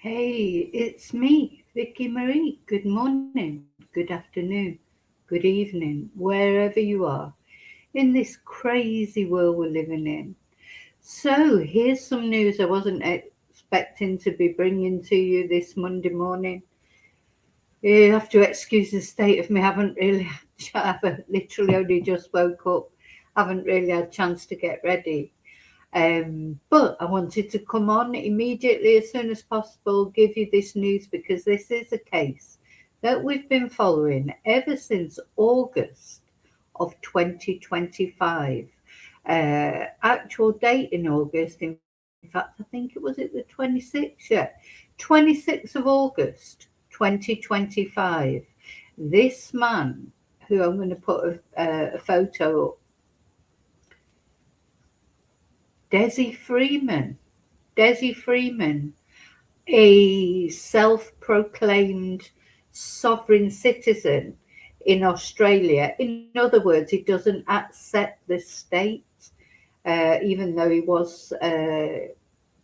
Hey, it's me, Vicky Marie. Good morning, good afternoon, good evening, wherever you are in this crazy world we're living in. So, here's some news I wasn't expecting to be bringing to you this Monday morning. You have to excuse the state of me. I haven't really, I haven't literally only just woke up, haven't really had a chance to get ready. But I wanted to come on immediately as soon as possible, give you this news because this is a case that we've been following ever since August of 2025. Actual date in August, in fact, I think it was the 26th, yeah, 26th of August 2025. This man, who I'm going to put a photo up, Dezi Freeman. Dezi Feeman, a self-proclaimed sovereign citizen in Australia. In other words, he doesn't accept the state, even though he was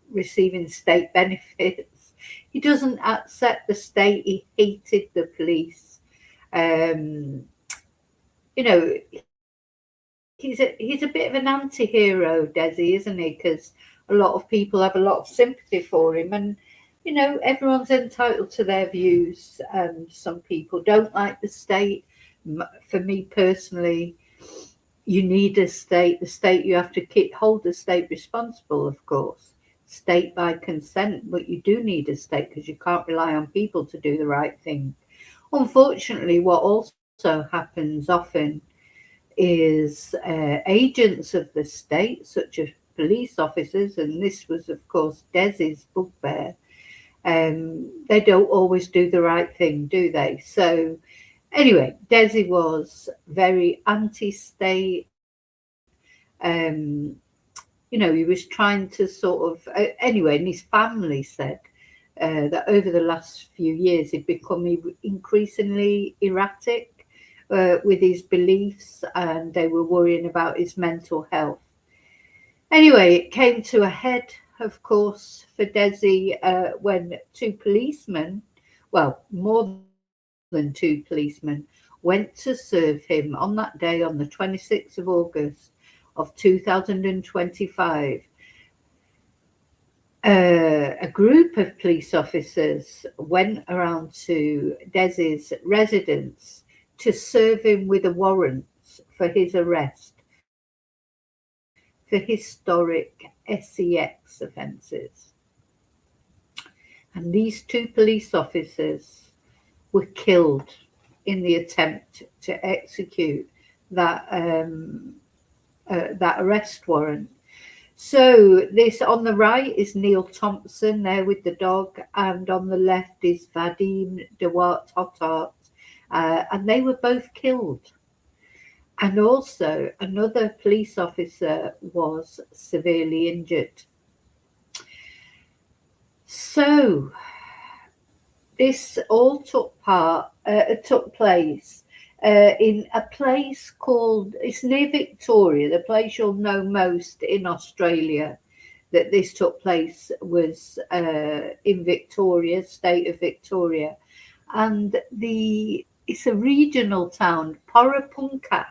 receiving state benefits. He doesn't accept the state. He hated the police. Um, he's a bit of an anti-hero, Desi, isn't he? Because a lot of people have a lot of sympathy for him, and everyone's entitled to their views. And some people don't like the state. For me personally, you need a state. The state, you have to hold the state responsible, of course, state by consent. But you do need a state because you can't rely on people to do the right thing. Unfortunately, what also happens often is agents of the state, such as police officers, and this was, of course, Desi's bugbear. They don't always do the right thing, do they? So, anyway, Desi was very anti-state. Um, he was trying to sort of, anyway, and his family said that over the last few years he'd become increasingly erratic with his beliefs, and they were worrying about his mental health. Anyway, it came to a head, of course, for Desi when two policemen, well, more than two policemen, went to serve him on that day, on the 26th of August of 2025. A group of police officers went around to Desi's residence to serve him with a warrant for his arrest for historic SEX offences. And these two police officers were killed in the attempt to execute that arrest warrant. So this on the right is Neil Thompson there with the dog, and on the left is Vadim Dewart Tottart, and they were both killed. And also another police officer was severely injured. So this all took place in a place called, it's near Victoria, the place you'll know most in Australia that this took place was in Victoria, state of Victoria. And it's a regional town. Porapunka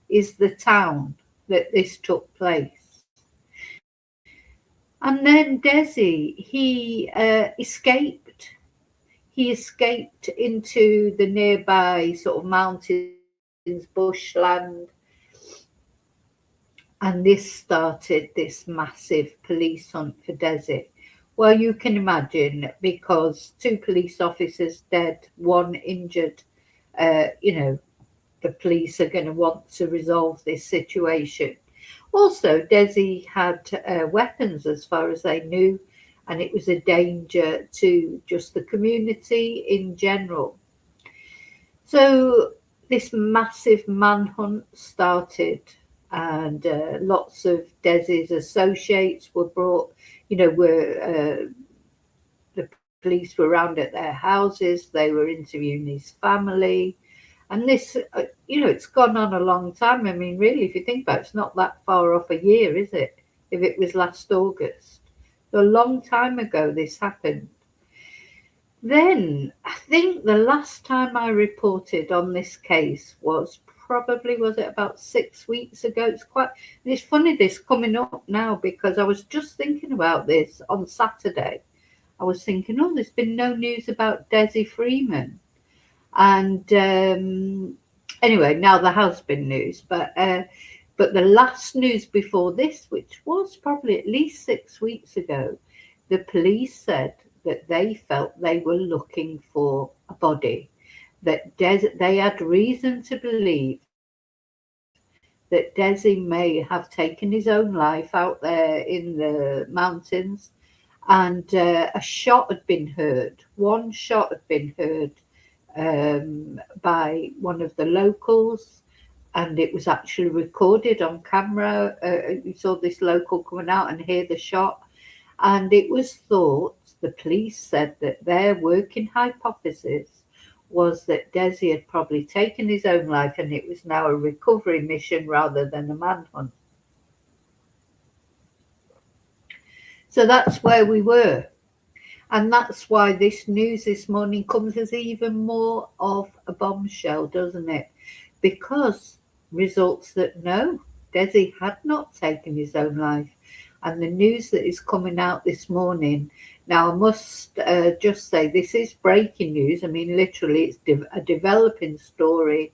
is the town that this took place. And then Desi, he escaped. He escaped into the nearby sort of mountains, bushland, and this started this massive police hunt for Desi. Well, you can imagine, because two police officers dead, one injured, uh, you know, the police are going to want to resolve this situation. Also, Desi had weapons as far as they knew, and it was a danger to just the community in general. So, this massive manhunt started, and lots of Desi's associates were brought, the police were around at their houses, they were interviewing his family. And this, it's gone on a long time. I mean, really, if you think about it, it's not that far off a year, is it? If it was last August. So a long time ago this happened. Then I think the last time I reported on this case was probably, was it about 6 weeks ago? It's funny this coming up now because I was just thinking about this on Saturday. I was thinking, oh, there's been no news about Dezi Feeman. And anyway, now there has been news, but the last news before this, which was probably at least 6 weeks ago, the police said that they felt they were looking for a body. They had reason to believe that Desi may have taken his own life out there in the mountains, and a shot had been heard. One shot had been heard by one of the locals, and it was actually recorded on camera. You saw this local coming out and hear the shot, and it was thought, the police said, that their working hypothesis was that Desi had probably taken his own life and it was now a recovery mission rather than a manhunt. So that's where we were. And that's why this news this morning comes as even more of a bombshell, doesn't it? Because results that no, Desi had not taken his own life. And the news that is coming out this morning, now I must just say this is breaking news. I mean, literally, it's a developing story.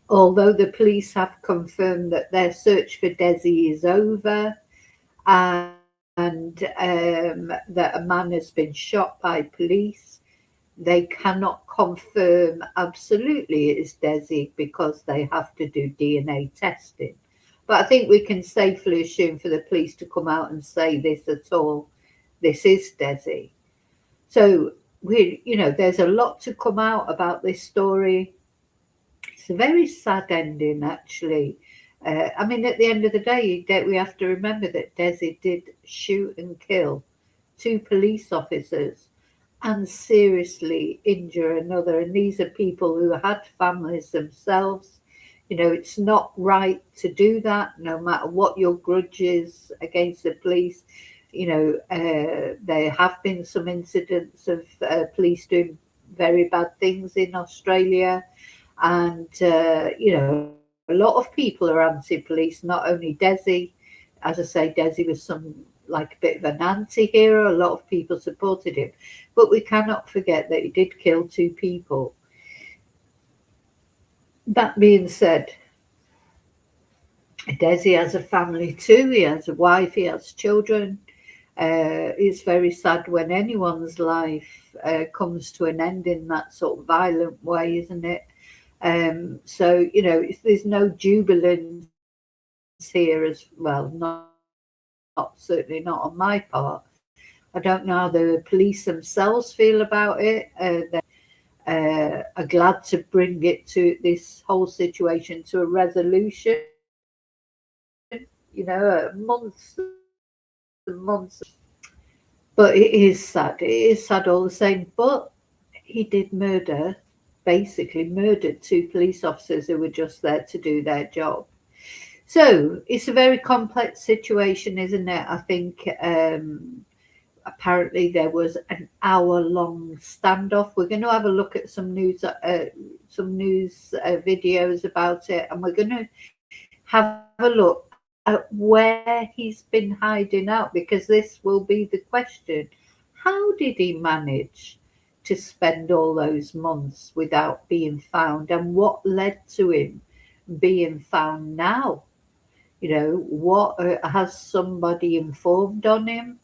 Although the police have confirmed that their search for Desi is over, and that a man has been shot by police, they cannot confirm absolutely it is Desi because they have to do DNA testing. But I think we can safely assume for the police to come out and say this at all, this is Desi. So there's a lot to come out about this story. It's a very sad ending, actually. I mean, at the end of the day, we have to remember that Desi did shoot and kill two police officers and seriously injure another. And these are people who had families themselves. It's not right to do that, no matter what your grudge is against the police. There have been some incidents of police doing very bad things in Australia. And, a lot of people are anti-police, not only Desi. As I say, Desi was like a bit of an anti-hero. A lot of people supported him. But we cannot forget that he did kill two people. That being said, Desi has a family too. He has a wife, he has children. It's very sad when anyone's life comes to an end in that sort of violent way, isn't it? So, there's no jubilance here as well, certainly not on my part. I don't know how the police themselves feel about it. Are glad to bring it to this whole situation to a resolution, months and months. But it is sad. It is sad all the same. But he did basically murdered two police officers who were just there to do their job. So it's a very complex situation, isn't it? I think apparently there was an hour-long standoff. We're going to have a look at some news videos about it, and we're going to have a look at where he's been hiding out, because this will be the question: how did he manage to spend all those months without being found, and what led to him being found now? What has somebody informed on him?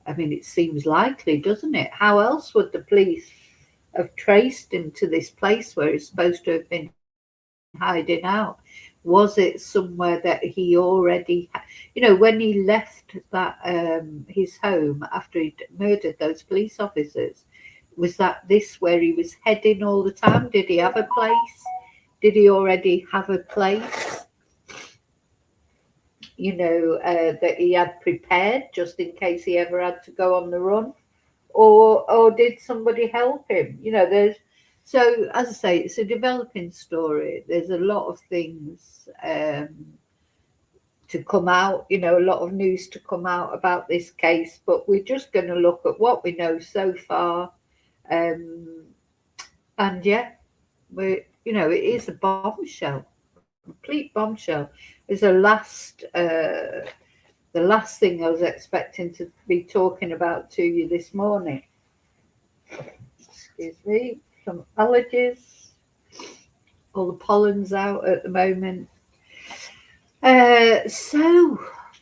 I mean, it seems likely, doesn't it? How else would the police have traced him to this place where he's supposed to have been hiding out? Was it somewhere that he already, when he left his home after he'd murdered those police officers? Was this where he was heading all the time? Did he have a place? Did he already have a place? That he had prepared just in case he ever had to go on the run, or did somebody help him? There's so, as I say, it's a developing story. There's a lot of things to come out, a lot of news to come out about this case, but we're just going to look at what we know so far. And yeah, it is a bombshell, complete bombshell. Is the last thing I was expecting to be talking about to you this morning. Excuse me, some allergies. All the pollen's out at the moment. So,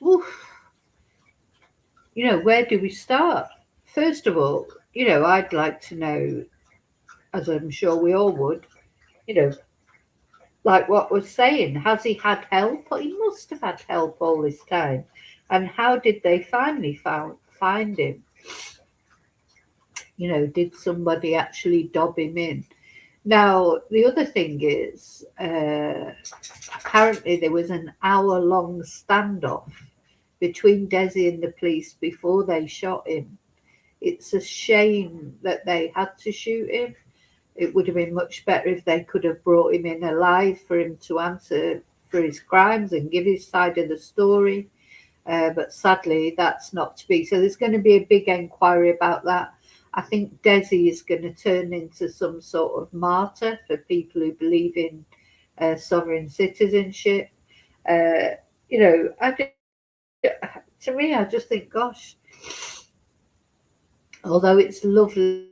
oof, where do we start? First of all, I'd like to know, as I'm sure we all would, you know, like what was saying, has he had help? Well, he must have had help all this time. And how did they finally find him? Did somebody actually dob him in? Now, the other thing is, apparently there was an hour-long standoff between Dezi and the police before they shot him. It's a shame that they had to shoot him. It would have been much better if they could have brought him in alive for him to answer for his crimes and give his side of the story. But sadly, that's not to be. So there's going to be a big inquiry about that. I think Dezi is going to turn into some sort of martyr for people who believe in sovereign citizenship. To me, I just think, gosh, although it's lovely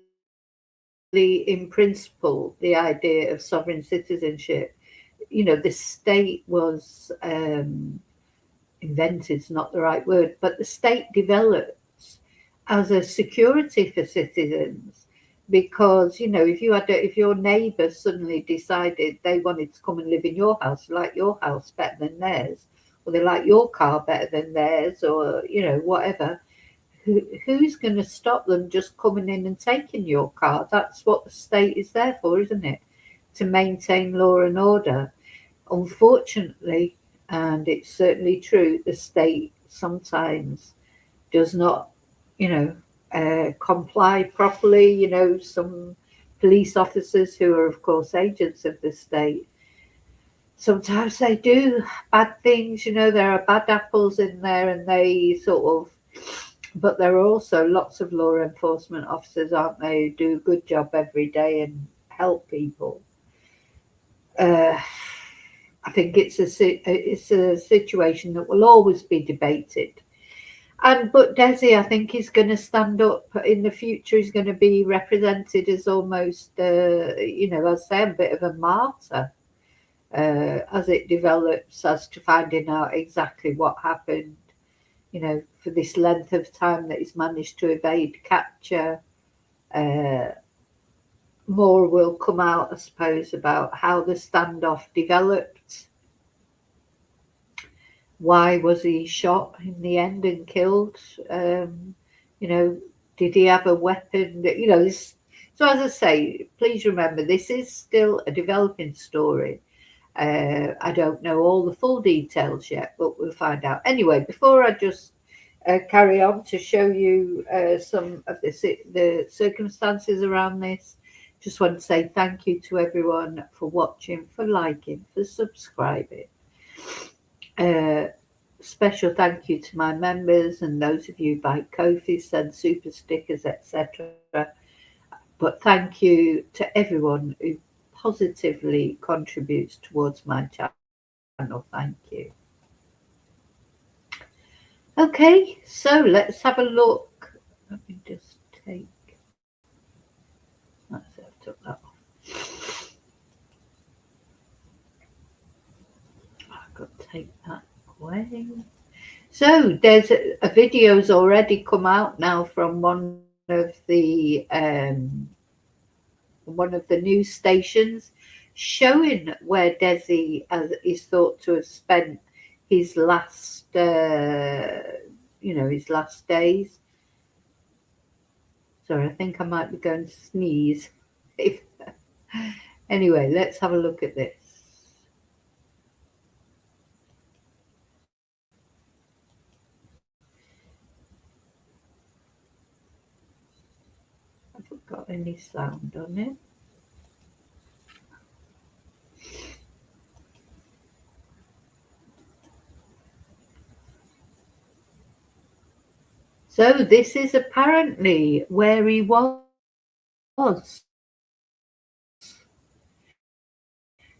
in principle, the idea of sovereign citizenship, the state was invented is not the right word, but the state develops as a security for citizens. Because if your neighbour suddenly decided they wanted to come and live in your house, like your house better than theirs, or they like your car better than theirs, or whatever, who's going to stop them just coming in and taking your car? That's what the state is there for, isn't it? To maintain law and order. Unfortunately, and it's certainly true, the state sometimes does not, comply properly. Some police officers who are, of course, agents of the state, sometimes they do bad things. There are bad apples in there, and they but there are also lots of law enforcement officers, aren't they, who do a good job every day and help people. I think it's a situation that will always be debated. But Dezi, I think, is going to stand up in the future. He's going to be represented as almost, as I say, a bit of a martyr as it develops, as to finding out exactly what happened. For this length of time that he's managed to evade capture. More will come out, I suppose, about how the standoff developed. Why was he shot in the end and killed? Did he have a weapon? So as I say, please remember, this is still a developing story. I don't know all the full details yet, but we'll find out. Anyway, before I just carry on to show you some of the circumstances around this, just want to say thank you to everyone for watching, for liking, for subscribing. Special thank you to my members and those of you by Ko-fi, send super stickers, etc. But thank you to everyone who positively contributes towards my channel. Thank you. Okay, so let's have a look. Let me just take. I took that off. I've got to take that away. So there's a video's already come out now from one of the news stations showing where Dezi is thought to have spent his last his last days. Sorry, I think I might be going to sneeze. Anyway, let's have a look at this. I haven't got any sound on it. So this is apparently where he was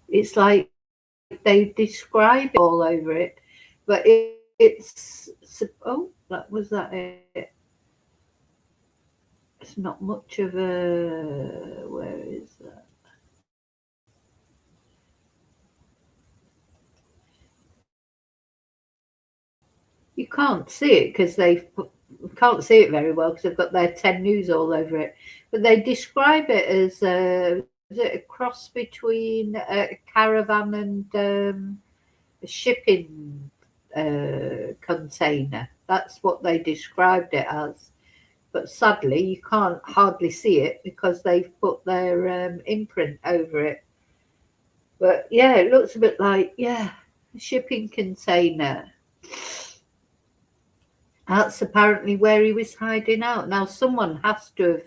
It's like they describe it all over it, but it's oh, that was that it. It's not much of a where is that? You can't see it because can't see it very well because they've got their 10 News all over it. But they describe it as is it a cross between a caravan and a shipping container. That's what they described it as. But sadly, you can't hardly see it because they've put their imprint over it. But yeah, it looks a bit like, yeah, a shipping container. That's apparently where he was hiding out. Now, someone has to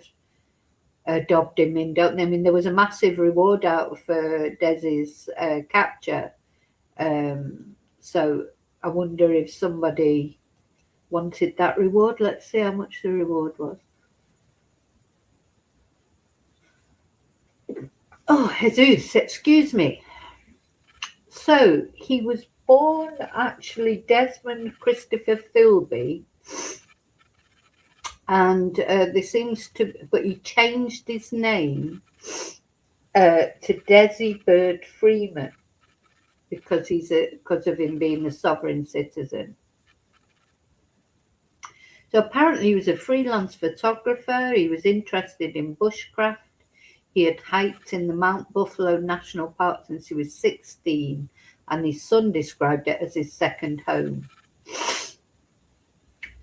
have dobbed him in, don't they? I mean, there was a massive reward out for Dezi's capture. So I wonder if somebody wanted that reward. Let's see how much the reward was. Oh, Jesus, excuse me. So he was born actually Desmond Christopher Philby, and there seems to, but he changed his name to Dezi Bird Freeman because of him being a sovereign citizen. So apparently he was a freelance photographer. He was interested in bushcraft. He had hiked in the Mount Buffalo National Park since he was 16, and his son described it as his second home.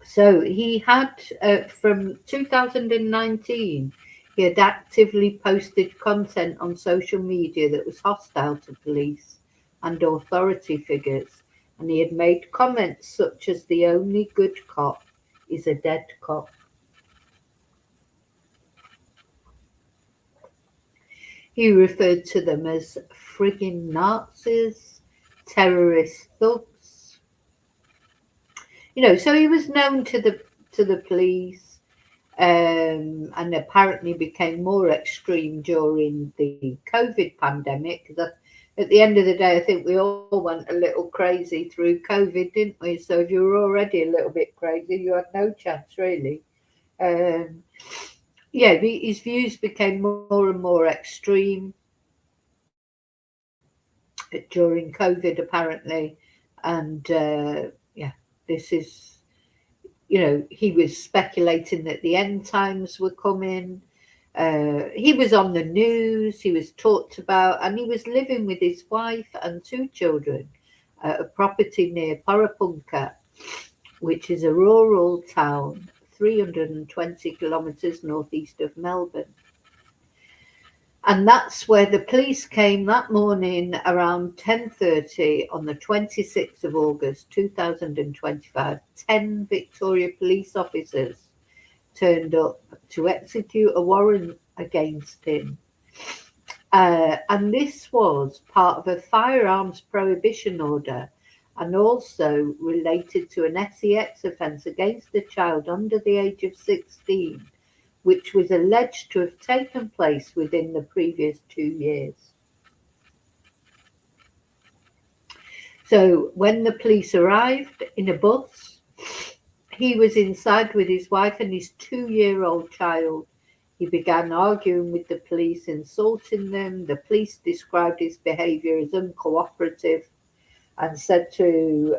So he had, from 2019, he had actively posted content on social media that was hostile to police and authority figures, and he had made comments such as the only good cop is a dead cop. He referred to them as frigging Nazis, terrorist thugs. So he was known to the police, and apparently became more extreme during the COVID pandemic. Because at the end of the day, I think we all went a little crazy through COVID, didn't we? So if you were already a little bit crazy, you had no chance really. Yeah, his views became more and more extreme during COVID, apparently, and yeah, this is, he was speculating that the end times were coming. He was on the news, he was talked about, and he was living with his wife and two children at a property near Porapunka, which is a rural town 320 kilometres northeast of Melbourne. And that's where the police came that morning around 10:30 on the 26th of August 2025. 10 Victoria police officers turned up to execute a warrant against him. And this was part of a firearms prohibition order and also related to an SEX offence against a child under the age of 16, which was alleged to have taken place within the previous 2 years. So when the police arrived in a bus, he was inside with his wife and his 2-year-old child. He began arguing with the police, insulting them. The police described his behaviour as uncooperative and said to,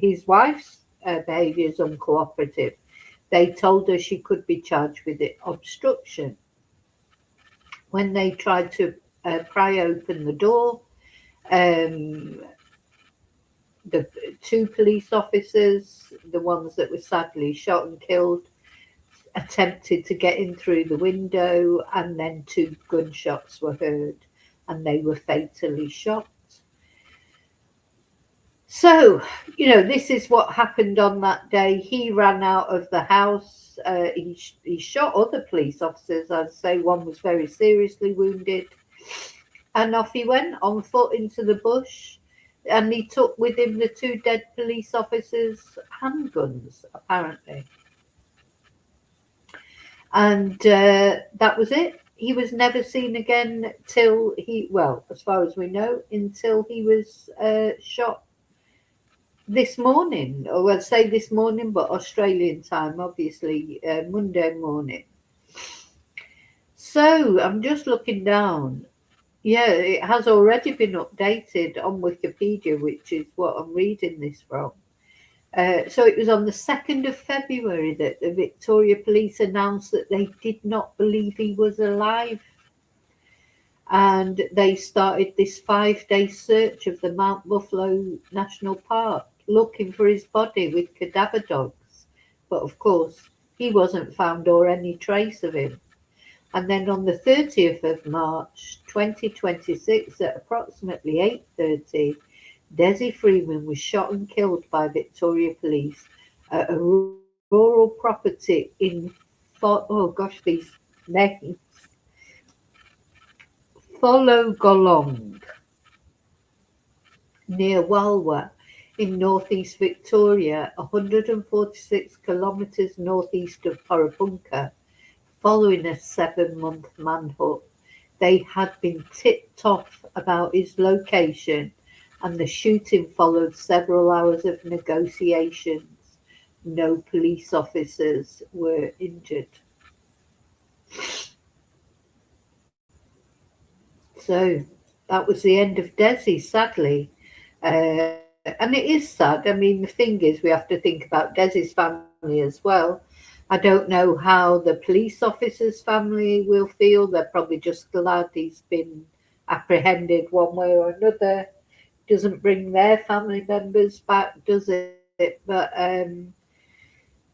his wife's behaviour is uncooperative. They told her she could be charged with obstruction. When they tried to pry open the door, the 2 police officers, the ones that were sadly shot and killed, attempted to get in through the window, and then 2 gunshots were heard and they were fatally shot. So, this is what happened on that day. He ran out of the house. He shot other police officers. I'd say one was very seriously wounded. And off he went on foot into the bush. And he took with him the 2 dead police officers' handguns, apparently. And that was it. He was never seen again till well, as far as we know, until he was shot this morning, or I'd say this morning, but Australian time, obviously, Monday morning. So I'm just looking down. Yeah, it has already been updated on Wikipedia, which is what I'm reading this from. So it was on the 2nd of February that the Victoria Police announced that they did not believe he was alive. And they started this 5-day search of the Mount Buffalo National Park, looking for his body with cadaver dogs. But of course, he wasn't found or any trace of him. And then on the 30th of March 2026, at approximately 8:30, Dezi Feeman was shot and killed by Victoria Police at a rural property in, these names, Golong, near Walwa in northeast Victoria, 146 kilometres northeast of Porepunkah. Following a 7-month manhunt, they had been tipped off about his location, and the shooting followed several hours of negotiations. No police officers were injured. So that was the end of Dezi, sadly. And it is sad. I mean, the thing is, we have to think about Dezi's family as well. I don't know how the police officer's family will feel. They're probably just glad he's been apprehended one way or another. Doesn't bring their family members back, does it? But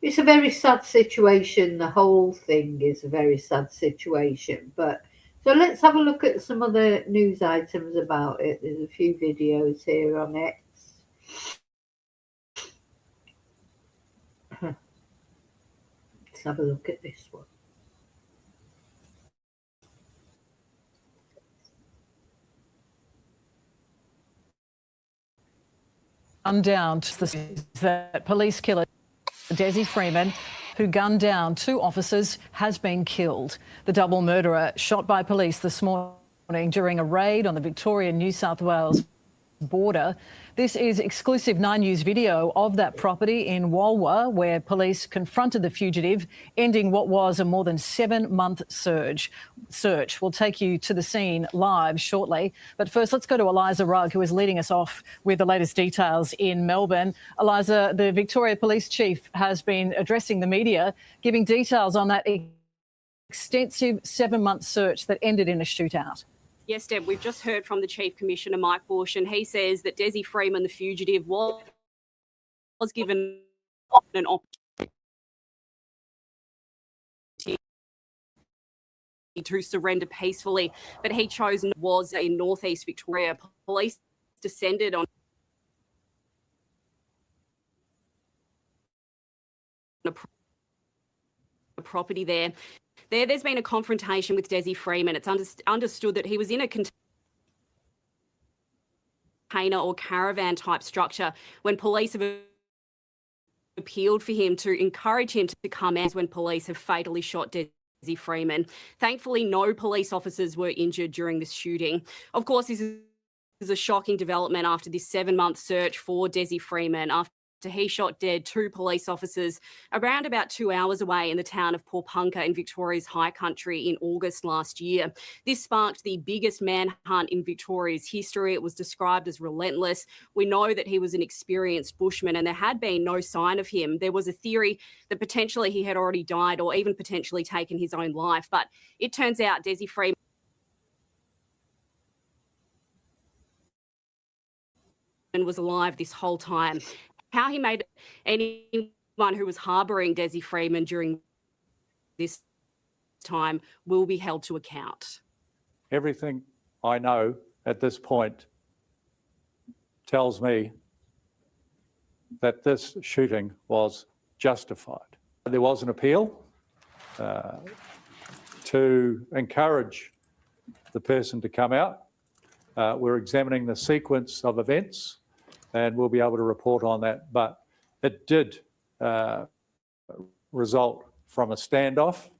it's a very sad situation. The whole thing is a very sad situation. But so let's have a look at some other news items about it. There's a few videos here on X. Let's have a look at this one. Down to that police killer Dezi Feeman, who gunned down 2 officers, has been killed. The double murderer shot by police this morning during a raid on the Victoria-New South Wales border. This is exclusive 9 News video of that property in Walwa, where police confronted the fugitive, ending what was a more than 7-month search. We'll take you to the scene live shortly. But first, let's go to Eliza Rugg, who is leading us off with the latest details in Melbourne. Eliza, the Victoria Police Chief has been addressing the media, giving details on that extensive 7-month search that ended in a shootout. Yes, Deb, we've just heard from the Chief Commissioner, Mike Bush, and he says that Dezi Feeman, the fugitive, was given an opportunity to surrender peacefully, but he chose was in northeast Victoria. Police descended on a property there. There's been a confrontation with Dezi Feeman. It's understood that he was in a container or caravan type structure when police have appealed for him to encourage him to come out when police have fatally shot Dezi Feeman. Thankfully, no police officers were injured during this shooting. Of course, this is a shocking development after this 7-month search for Dezi Feeman, after he shot dead 2 police officers around about 2 hours away in the town of Porepunkah in Victoria's High Country in August last year. This sparked the biggest manhunt in Victoria's history. It was described as relentless. We know that he was an experienced bushman and there had been no sign of him. There was a theory that potentially he had already died or even potentially taken his own life. But it turns out Dezi Feeman was alive this whole time. How he made anyone who was harbouring Dezi Feeman during this time will be held to account. Everything I know at this point tells me that this shooting was justified. There was an appeal to encourage the person to come out. We're examining the sequence of events and we'll be able to report on that. But it did result from a standoff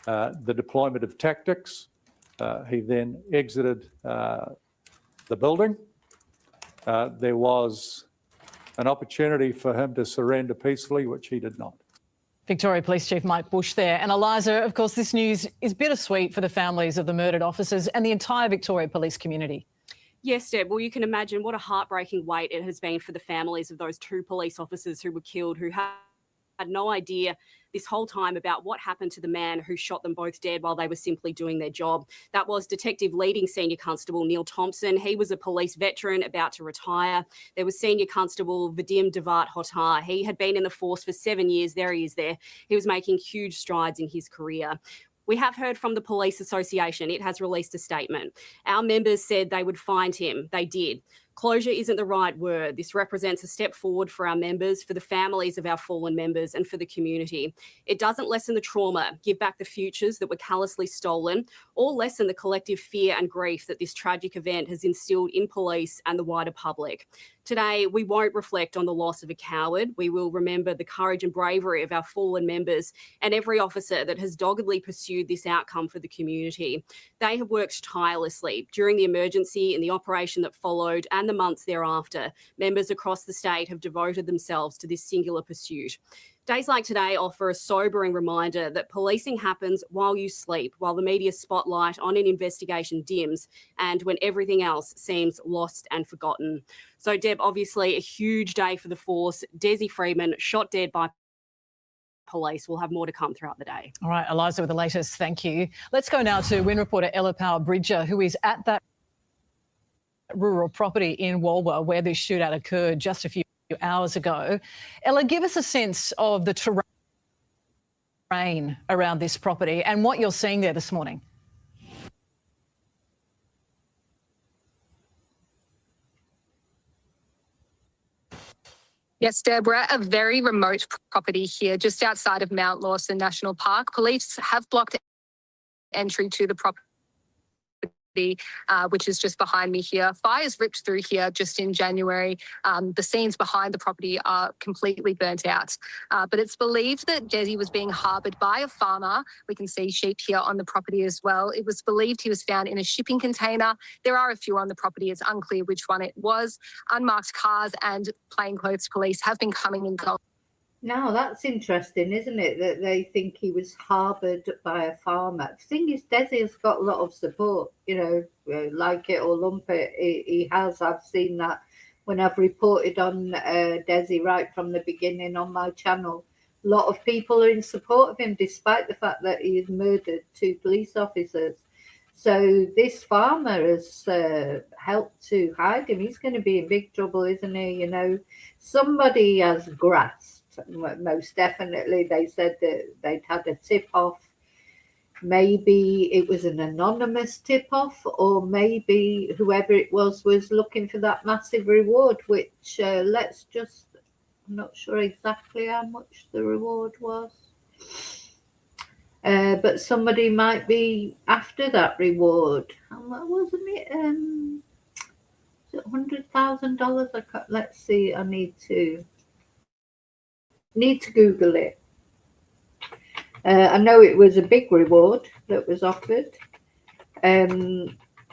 the deployment of tactics. He then exited the building. There was an opportunity for him to surrender peacefully, which he did not. Victoria Police Chief Mike Bush there. And Eliza, of course, this news is bittersweet for the families of the murdered officers and the entire Victoria police community. Yes, Deb. Well, you can imagine what a heartbreaking wait it has been for the families of those 2 police officers who were killed, who had no idea this whole time about what happened to the man who shot them both dead while they were simply doing their job. That was Detective Leading Senior Constable Neil Thompson. He was a police veteran about to retire. There was Senior Constable Vadim Devat-Hotar. He had been in the force for 7 years. There he is there. He was making huge strides in his career. We have heard from the Police Association. It has released a statement. Our members said they would find him. They did. Closure isn't the right word. This represents a step forward for our members, for the families of our fallen members, and for the community. It doesn't lessen the trauma, give back the futures that were callously stolen, or lessen the collective fear and grief that this tragic event has instilled in police and the wider public. Today, we won't reflect on the loss of a coward. We will remember the courage and bravery of our fallen members and every officer that has doggedly pursued this outcome for the community. They have worked tirelessly during the emergency, in the operation that followed, and the months thereafter. Members across the state have devoted themselves to this singular pursuit. Days like today offer a sobering reminder that policing happens while you sleep, while the media spotlight on an investigation dims, and when everything else seems lost and forgotten. So, Deb, obviously a huge day for the force. Dezi Feeman shot dead by police. We'll have more to come throughout the day. All right, Eliza with the latest. Thank you. Let's go now to Win reporter Ella Power-Bridger, who is at that rural property in Walwa where this shootout occurred just a few hours ago. Ella, give us a sense of the terrain around this property and what you're seeing there this morning. Yes, Deb, we're at a very remote property here just outside of Mount Lawson National Park. Police have blocked entry to the property, which is just behind me here. Fires ripped through here just in January. The scenes behind the property are completely burnt out. But it's believed that Dezi was being harboured by a farmer. We can see sheep here on the property as well. It was believed he was found in a shipping container. There are a few on the property. It's unclear which one it was. Unmarked cars and plainclothes police have been coming and going. Now, that's interesting, isn't it, that they think he was harboured by a farmer. The thing is, Dezi has got a lot of support, you know, like it or lump it, he has. I've seen that when I've reported on Dezi right from the beginning on my channel. A lot of people are in support of him, despite the fact that he has murdered 2 police officers. So this farmer has helped to hide him. He's going to be in big trouble, isn't he? You know, somebody has grasped. Most definitely, they said that they'd had a tip-off. Maybe it was an anonymous tip-off, or maybe whoever it was looking for that massive reward, which I'm not sure exactly how much the reward was. But somebody might be after that reward. Wasn't it? $100,000? Let's see. I need to Google it. I know it was a big reward that was offered.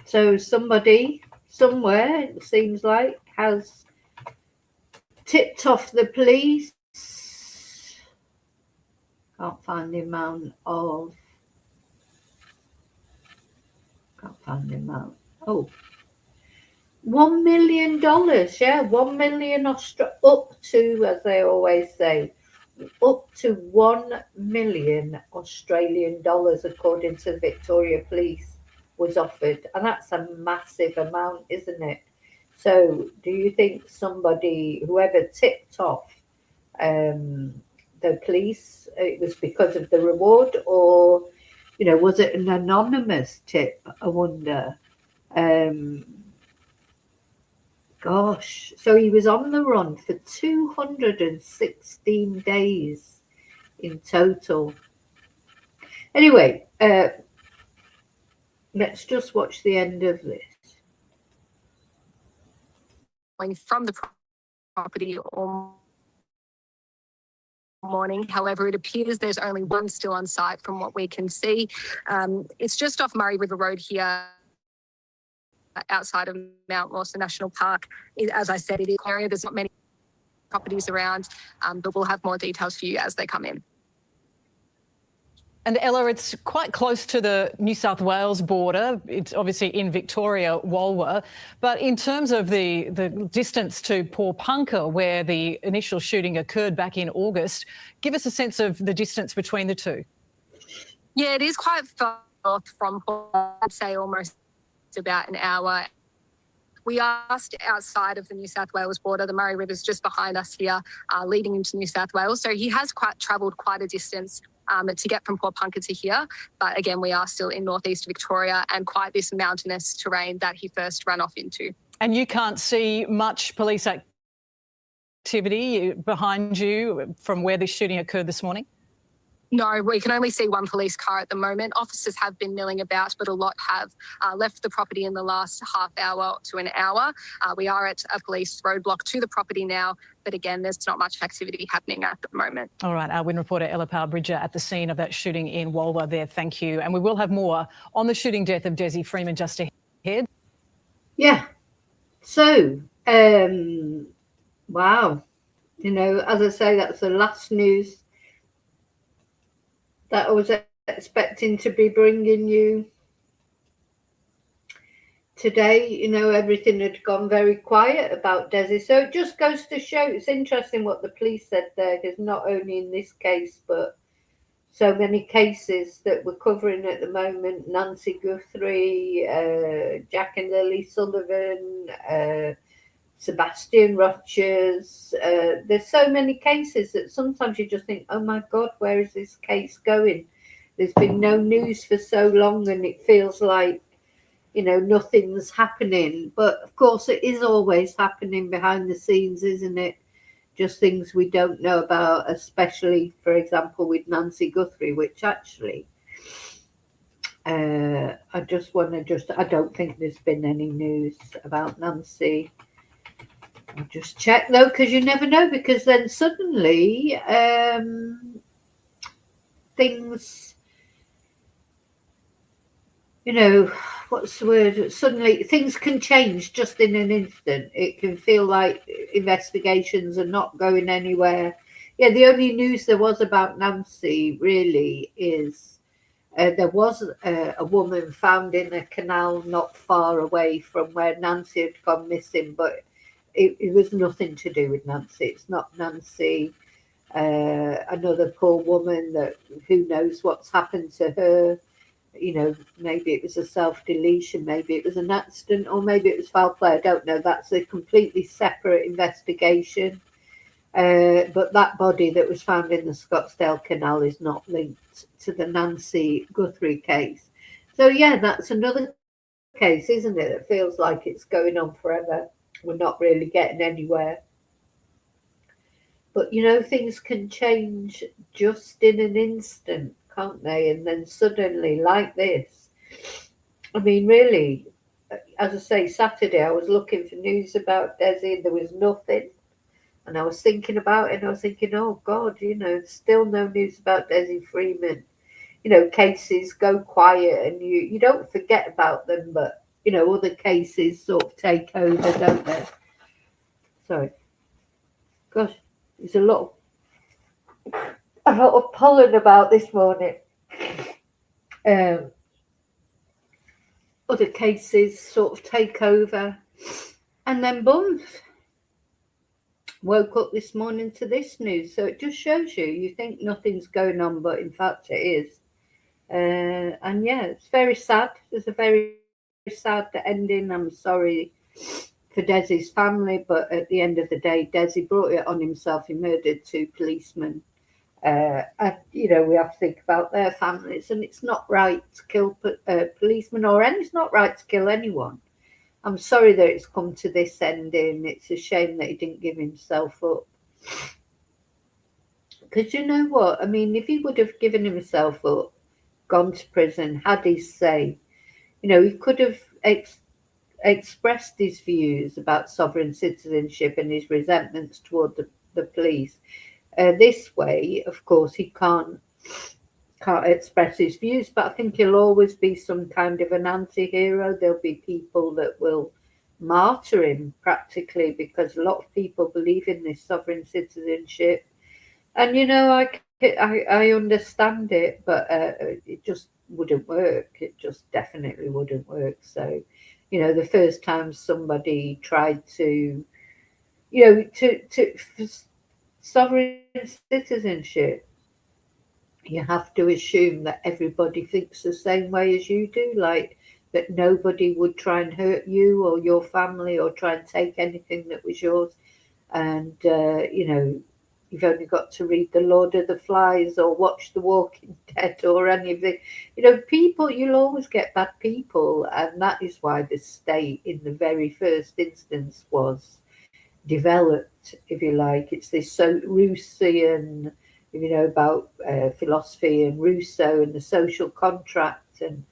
So somebody somewhere, it seems like, has tipped off the police. Can't find the amount. Oh, $1 million. Yeah, 1 million up to, as they always say, up to 1 million Australian dollars, according to the Victoria Police, was offered, and that's a massive amount, isn't it? So, do you think somebody, whoever tipped off the police, it was because of the reward, or, you know, was it an anonymous tip? I wonder. Gosh, so he was on the run for 216 days in total. Anyway, let's just watch the end of this. From the property almost morning. However, it appears there's only one still on site from what we can see. It's just off Murray River Road here, outside of Mount Lawson National Park. As I said, it is an area. There's not many properties around, but we'll have more details for you as they come in. And Ella, it's quite close to the New South Wales border. It's obviously in Victoria, Walwa. But in terms of the distance to Pawnpukka, where the initial shooting occurred back in August, give us a sense of the distance between the two. Yeah, it is quite far north from, I'd say almost about an hour. We are just outside of the New South Wales border. The Murray River's just behind us here, leading into New South Wales. So he has travelled quite a distance to get from Pawnpukka to here. But again, we are still in northeast Victoria and quite this mountainous terrain that he first ran off into. And you can't see much police activity behind you from where this shooting occurred this morning? No, we can only see one police car at the moment. Officers have been milling about, but a lot have left the property in the last half hour to an hour. We are at a police roadblock to the property now, but again, there's not much activity happening at the moment. All right, our Win reporter Ella Powell-Bridger at the scene of that shooting in Walwa there. Thank you. And we will have more on the shooting death of Dezi Feeman just ahead. Yeah. So, wow. You know, as I say, that's the last news that I was expecting to be bringing you today. You know, everything had gone very quiet about Dezi. So it just goes to show, it's interesting what the police said there, because not only in this case, but so many cases that we're covering at the moment, Nancy Guthrie, Jack and Lily Sullivan, Sebastian Rogers. There's so many cases that sometimes you just think, oh my God, where is this case going? There's been no news for so long and it feels like, you know, nothing's happening. But of course it is always happening behind the scenes, isn't it? Just things we don't know about, especially, for example, with Nancy Guthrie, which actually, I don't think there's been any news about Nancy. I'll just check though, because you never know, because then suddenly things, you know, what's the word? Suddenly things can change just in an instant. It can feel like investigations are not going anywhere. Yeah, the only news there was about Nancy really is there was a woman found in a canal not far away from where Nancy had gone missing, but it was nothing to do with Nancy. It's not Nancy. Another poor woman that who knows what's happened to her. You know, maybe it was a self-deletion, maybe it was an accident, or maybe it was foul play. I don't know. That's a completely separate investigation. But that body that was found in the Scottsdale Canal is not linked to the Nancy Guthrie case. So, yeah, that's another case, isn't it? It feels like it's going on forever. We're not really getting anywhere. But, you know, things can change just in an instant, can't they? And then suddenly, like this. I mean, really, as I say, Saturday I was looking for news about Dezi and there was nothing. And I was thinking about it and I was thinking, oh, God, you know, still no news about Dezi Feeman. You know, cases go quiet and you don't forget about them, but, you know, other cases sort of take over, don't they? Sorry. Gosh, there's a lot of pollen about this morning. Other cases sort of take over. And then boom, woke up this morning to this news. So it just shows you think nothing's going on, but in fact it is. And yeah, it's very sad. There's a very sad ending. I'm sorry for Dezi's family, but at the end of the day, Dezi brought it on himself. He murdered 2 policemen. And, you know, we have to think about their families, and it's not right to kill policemen, and it's not right to kill anyone. I'm sorry that it's come to this ending. It's a shame that he didn't give himself up. Because you know what? I mean, if he would have given himself up, gone to prison, had his say, you know, he could have expressed his views about sovereign citizenship and his resentments toward the police. this way, of course, he can't express his views, but I think he'll always be some kind of an anti-hero. There'll be people that will martyr him practically, because a lot of people believe in this sovereign citizenship. And, you know, I understand it, but it just wouldn't work. It just definitely wouldn't work. So, you know, the first time somebody tried to, you know, for sovereign citizenship, you have to assume that everybody thinks the same way as you do, like that nobody would try and hurt you or your family or try and take anything that was yours. And, you know, you've only got to read The Lord of the Flies or watch The Walking Dead or any of the, you know, people, you'll always get bad people. And that is why the state in the very first instance was developed, if you like. It's this so Rousseauian, you know, about philosophy and Rousseau and the social contract, and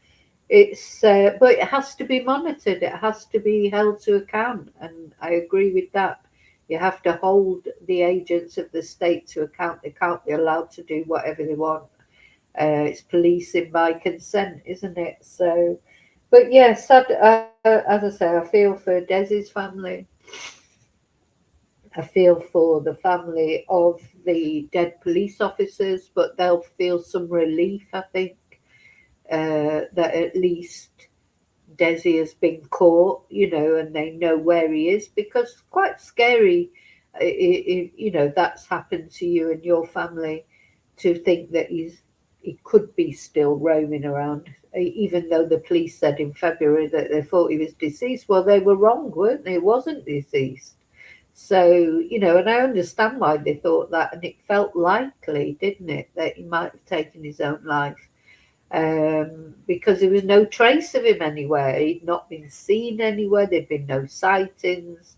it's but it has to be monitored, it has to be held to account, and I agree with that. You have to hold the agents of the state to account. They can't be allowed to do whatever they want. It's policing by consent, isn't it? So, but yes, as I say, I feel for Dezi's family. I feel for the family of the dead police officers, but they'll feel some relief, I think, that at least Dezi has been caught, you know, and they know where he is, because it's quite scary, you know, that's happened to you and your family, to think that he could be still roaming around, even though the police said in February that they thought he was deceased. Well, they were wrong, weren't they? He wasn't deceased. So, you know, and I understand why they thought that, and it felt likely, didn't it, that he might have taken his own life, because there was no trace of him anywhere. He'd not been seen anywhere. There'd been no sightings,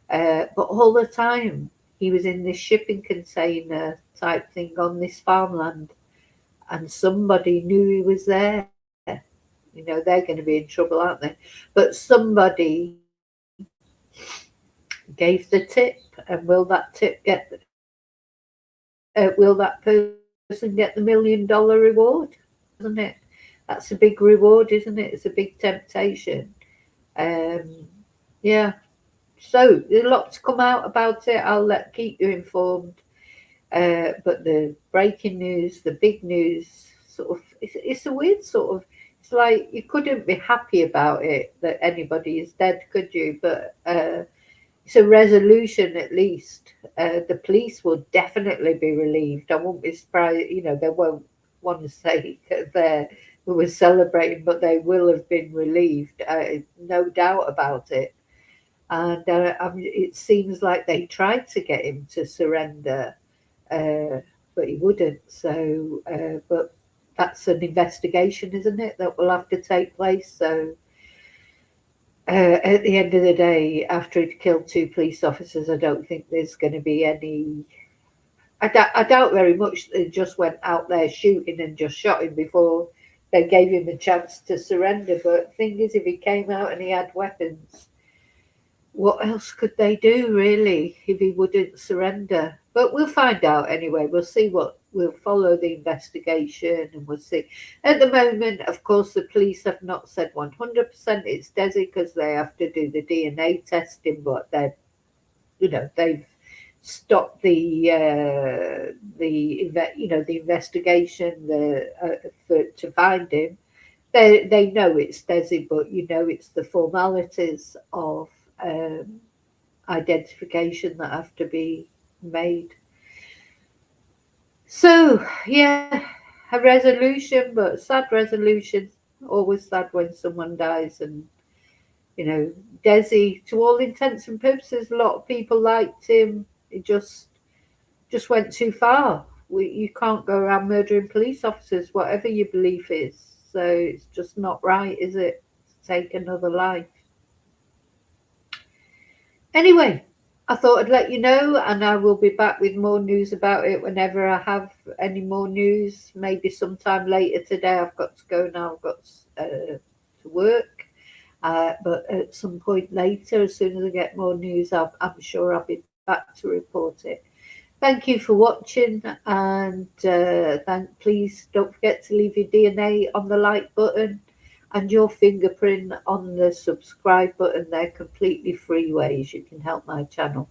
but all the time he was in this shipping container type thing on this farmland, and somebody knew he was there. You know, they're going to be in trouble, aren't they? But somebody gave the tip, and will that tip get will that person get the $1 million reward? Isn't it? That's a big reward, isn't it? It's a big temptation. Yeah. So there's a lot to come out about it. I'll keep you informed. But the breaking news, the big news, sort of, it's a weird sort of. It's like you couldn't be happy about it that anybody is dead, could you? But it's a resolution, at least. The police will definitely be relieved. I won't be surprised, you know, they won't want to say that we were celebrating, but they will have been relieved, no doubt about it. And it seems like they tried to get him to surrender, but he wouldn't. So, but that's an investigation, isn't it, that will have to take place. So, at the end of the day, after he'd killed 2 police officers, I don't think there's going to be any. I doubt very much they just went out there shooting and just shot him before they gave him a chance to surrender. But the thing is, if he came out and he had weapons, what else could they do, really, if he wouldn't surrender? But we'll find out anyway. We'll see we'll follow the investigation, and we'll see. At the moment, of course, the police have not said 100% it's Dezi, because they have to do the DNA testing, but they've stopped the investigation to find him. They know it's Dezi, but you know, it's the formalities of identification that have to be made. So yeah, a resolution, but sad resolution. Always sad when someone dies. And you know, Dezi, to all intents and purposes, a lot of people liked him. It just went too far. You can't go around murdering police officers, whatever your belief is. So it's just not right, is it, to take another life? Anyway, I thought I'd let you know, and I will be back with more news about it whenever I have any more news. Maybe sometime later today. I've got to go now. I've got to work. But at some point later, as soon as I get more news, I'm sure I'll be back to report it. Thank you for watching, and please don't forget to leave your DNA on the like button and your fingerprint on the subscribe button. They're completely free ways you can help my channel.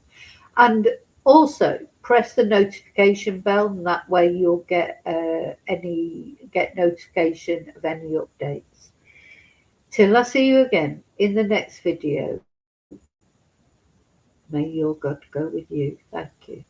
And also press the notification bell, and that way you'll get notification of any updates. Till I see you again in the next video, may your God go with you. Thank you.